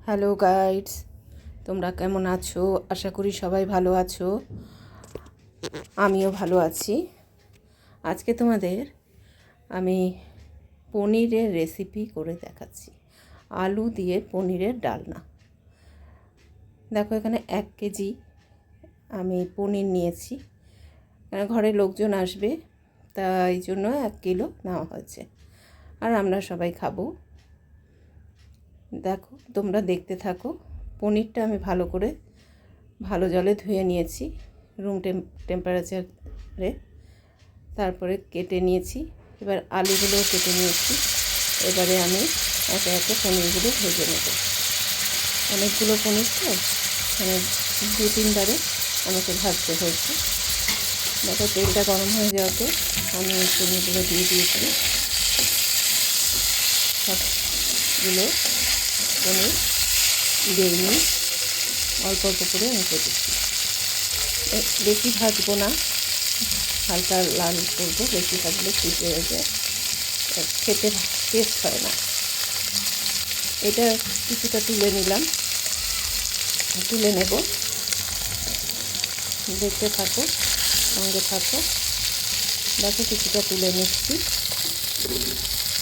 Hello guides, তোমরা কেমন আছো? আশা করি সবাই ভালো আছো। আমিও ভালো আছি। আজকে তোমাদের আমি পনিরের রেসিপি করে দেখাচ্ছি। আলু দিয়ে পনিরের ডালনা। দেখো, এখানে 1 কেজি আমি পনির নিয়েছি। ঘরে লোকজন আসবে, তাই জন্য 1 কিলো নেওয়া হয়েছে, আর আমরা সবাই খাবো। দেখো, তোমরা দেখতে থাকো। পনিরটা আমি ভালো জলে ধুয়ে নিয়েছি রুম টেম্পারেচারে। তারপরে কেটে নিয়েছি। এবার আলুগুলোও কেটে নিয়েছি। এবারে আমি একে একে পনিরগুলো ভেজে নেব। অনেকগুলো পনির তো, মানে 2-3বারে আমাকে ভাজতে হয়েছে। দেখো, তেলটা গরম হয়ে যাওয়াতে আমি পনিরগুলো দিয়ে দিয়েছি। সবগুলো পনির দিয়ে নিয়ে অল্প অল্প করে আমি ভেজেছি। বেশি ভাজবো না, হালকা লাল করবো। বেশি ভাজলে ফুটে হয়ে যায়, খেতে টেস্ট হয় না। এটা কিছুটা তুলে নেব। দেখতে থাকো, সঙ্গে থাকো। দেখো, কিছুটা তুলে নিচ্ছি।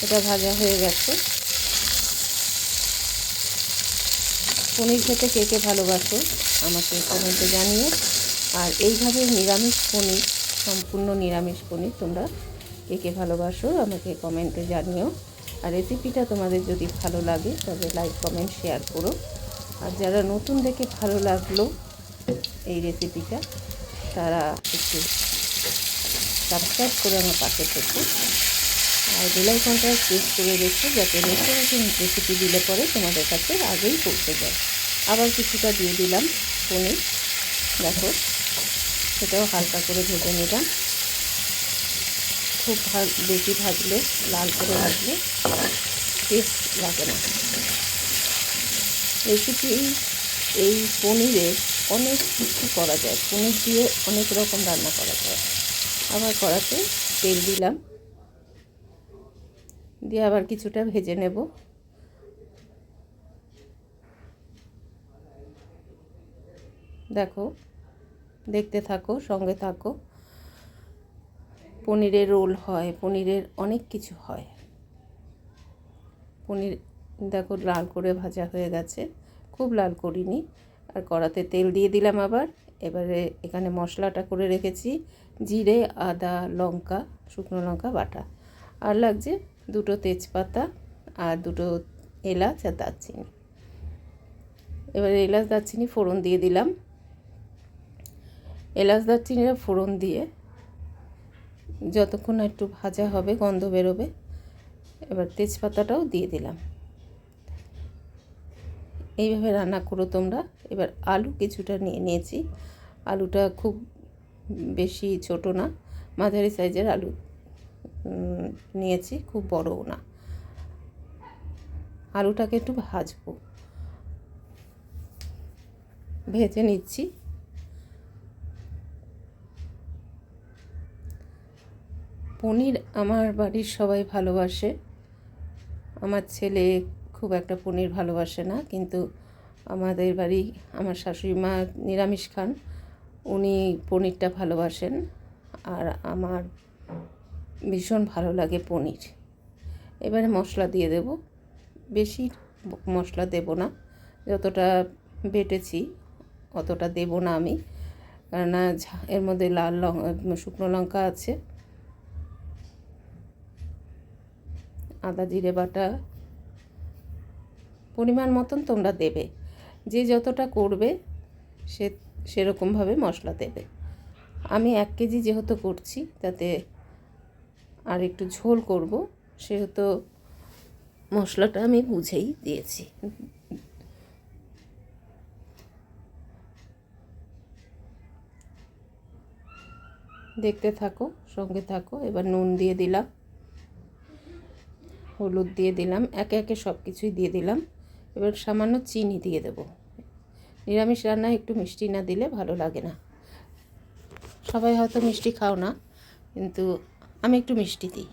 এটা ভাজা হয়ে গেছে। পনির খেতে কে কে ভালোবাসো আমাকে কমেন্টে জানিও। আর এইভাবে নিরামিষ পনির, সম্পূর্ণ নিরামিষ পনির তোমরা কে কে ভালোবাসো আমাকে কমেন্টে জানিও। আর রেসিপিটা তোমাদের যদি ভালো লাগে তবে লাইক, কমেন্ট, শেয়ার করো। আর যারা নতুন দেখে ভালো লাগলো এই রেসিপিটা, তারা একটু সাবস্ক্রাইব করে আমার পাশে থেকো। আর বেল আইকনটা প্রেস করে রেখো, যাতে নতুন নতুন রেসিপি দিলে পরে তোমাদের কাছে আগেই পৌঁছে যায়। আবার কিছুটা দিয়ে দিলাম পনির। দেখো, সেটাও হালকা করে ভেজে নিলাম। খুব বেশি ভাজলে, লাল করে ভাজলে টেস্ট লাগে না। রেসিপি এই পনিরে অনেক কিছু করা যায়। পনির দিয়ে অনেক রকম রান্না করা যায়। আবার কড়াতে তেল দিলাম, দিয়ে আবার কিছুটা ভেজে নেব। দেখো, দেখতে থাকো, সঙ্গে থাকো। পনিরের রোল হয়, পনিরের অনেক কিছু হয়। পনির দেখো লাল করে ভাজা হয়ে গেছে, খুব লাল করিনি। আর কড়াতে তেল দিয়ে দিলাম আবার। এবারে এখানে মশলাটা করে রেখেছি: জিরে, আদা, লঙ্কা, শুকনো লঙ্কা বাটা। আর লাগছে 2টো তেজপাতা আর 2টো এলাচ আর দারচিনি। এবারে এলাচ দারচিনি ফোড়ন দিয়ে দিলাম। এলাচ দারচিনিটা ফোড়ন দিয়ে যতক্ষণ একটু ভাজা হবে, গন্ধ বেরোবে, এবার তেজপাতাটাও দিয়ে দিলাম। এইভাবে রান্না করো তোমরা। এবার আলু কিছুটা নিয়েছি। আলুটা খুব বেশি ছোট না, মাঝারি সাইজের আলু নিয়েছি, খুব বড়ও না। আলুটাকে একটু ভাজবো, ভেজে নিচ্ছি। পনির আমার বাড়ির সবাই ভালোবাসে। আমার ছেলে খুব একটা পনির ভালোবাসে না, কিন্তু আমাদের বাড়ি আমার শাশুড়ি মা নিরামিষ খান, উনি পনিরটা ভালোবাসেন। আর আমার ভীষণ ভালো লাগে পনির। এবারে মশলা দিয়ে দেব। বেশি মশলা দেব না, যতটা বেটেছি অতটা দেব না আমি, কেননা এর মধ্যে লাল শুকনো লঙ্কা আছে, আদা জিরে বাটা পরিমাণ মতন তোমরা দেবে। যে যতটা করবে সেরকমভাবে মশলা দেবে। আমি 1 কেজি যেহেতু করছি, তাতে আর একটু ঝোল করব, সেহেতু মশলাটা আমি বুঝেই দিয়েছি। দেখতে থাকো, সঙ্গে থাকো। এবার নুন দিয়ে দিলাম, হলুদ দিয়ে দিলাম, একে একে সব কিছুই দিয়ে দিলাম। এবার সামান্য চিনি দিয়ে দেব। নিরামিষ রান্নায় একটু মিষ্টি না দিলে ভালো লাগে না। সবাই হয়তো মিষ্টি খাও না, কিন্তু আমি একটু মিষ্টি দিই।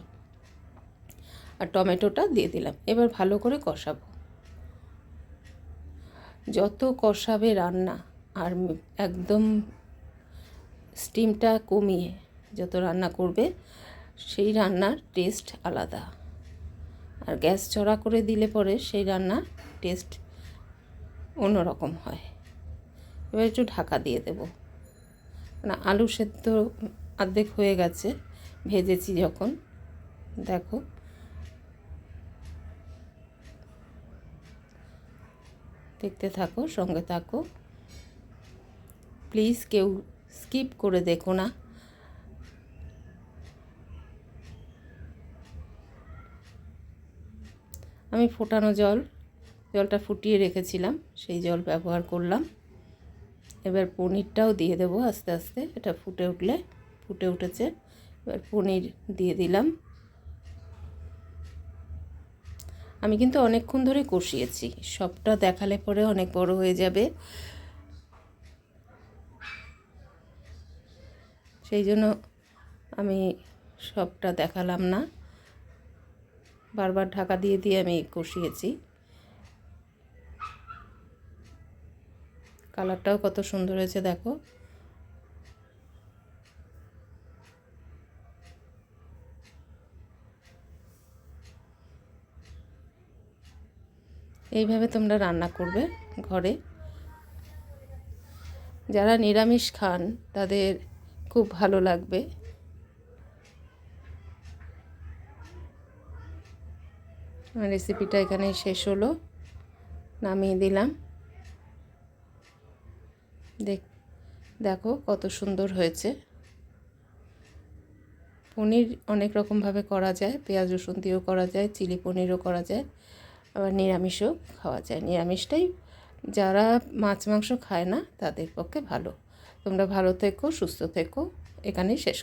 আর টমেটোটা দিয়ে দিলাম। এবার ভালো করে কষাবো। যত কষাবে রান্না আর একদম স্টিমটা কমিয়ে যত রান্না করবে সেই রান্নার টেস্ট আলাদা। আর গ্যাস চড়া করে দিলে পরে সেই রান্নার টেস্ট অন্যরকম হয়। এবার একটু ঢাকা দিয়ে দেব, না আলু সেদ্ধ অর্ধেক হয়ে গেছে ভেজেছি যখন। দেখো দেখতে থাকো, সঙ্গে থাকো, প্লিজ কেউ স্কিপ করে দেখো না। আমি ফোটানো জলটা ফুটিয়ে রেখেছিলাম, সেই জল ব্যবহার করলাম। এবার পনিরটাও দিয়ে দেবো আস্তে আস্তে, এটা ফুটে উঠেছে। এবার পনির দিয়ে দিলাম। আমি কিন্তু অনেকক্ষণ ধরে কষিয়েছি, সবটা দেখালে পরে অনেক বড় হয়ে যাবে, সেই জন্য আমি সবটা দেখালাম না, বারবার ঢাকা দিয়ে দিয়ে আমি কষিয়েছি। কালারটাও কত সুন্দর হয়েছে দেখো। এইভাবে তোমরা রান্না করবে ঘরে। যারা নিরামিষ খান তাদের খুব ভালো লাগবে। রেসিপিটা এখানেই শেষ হলো, নামিয়ে দিলাম। দেখো কত সুন্দর হয়েছে। পনির অনেক রকমভাবে করা যায়, পেঁয়াজ রসুন দিয়েও করা যায়, চিলি পনিরও করা যায়, আবার নিরামিষও খাওয়া যায়। নিরামিষটাই যারা মাছ মাংস খায় না তাদের পক্ষে ভালো। তোমরা ভালো থেকো, সুস্থ থেকো, এখানেই শেষ।